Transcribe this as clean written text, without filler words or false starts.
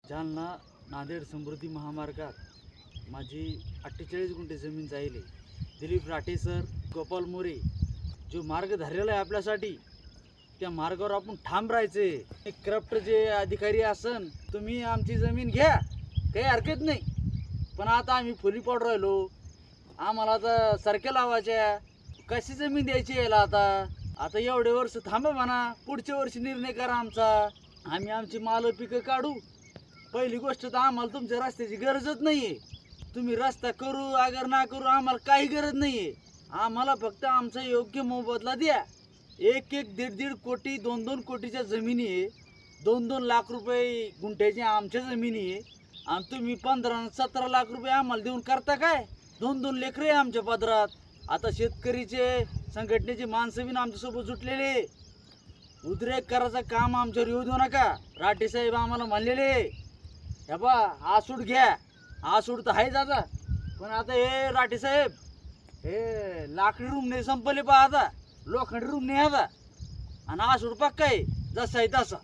जालना नांदेड समृद्धी महामार्गात माझी 48 गुंठे जमीन जाईल आहे। दिलीप राठे सर, गोपाल मोरे जो मार्ग धरलेला आहे आपल्यासाठी, त्या मार्गावर आपण ठाम राहायचे। करप्ट जे अधिकारी असन, तुम्ही आमची जमीन घ्या, काही हरकत नाही, पण आता आम्ही फुली पड राहिलो, आम्हाला आता सारख्या लावायच्या, कशी जमीन द्यायची याला आता एवढे वर्ष थांबा म्हणा, पुढच्या वर्षी निर्णय करा आमचा, आम्ही आमची माल पिकं काढू। पहिली गोष्ट तर आम्हाला तुमच्या रस्त्याची गरजच नाहीये, तुम्ही रस्ता करू अगर ना करू आम्हाला काही गरज नाहीये, आम्हाला फक्त आमचा योग्य मोबदला द्या। 1-1, 1.5 कोटी 2-2 कोटीच्या जमिनी आहे, 2-2 लाख रुपये गुंठ्याची आमच्या जमिनी आहे, आणि तुम्ही 15-17 लाख रुपये आम्हाला देऊन करता काय? 2-2 लेकरे आमच्या पदरात। आता शेतकरीचे संघटनेचे माणसं बी आमच्यासोबत जुटलेले, उद्रेक करायचं काम आमच्यावर येऊ देऊ नका। राठे साहेब आम्हाला म्हणलेले, हे बा आसूड घ्या, आसूड तर आहेच आता, पण आता हे राठे साहेब हे लाकडी रूम नाही संपले पहा, आता लोखंडी रूम नाही आता, आणि आसूड पक्का आहे जसा आहे तसा।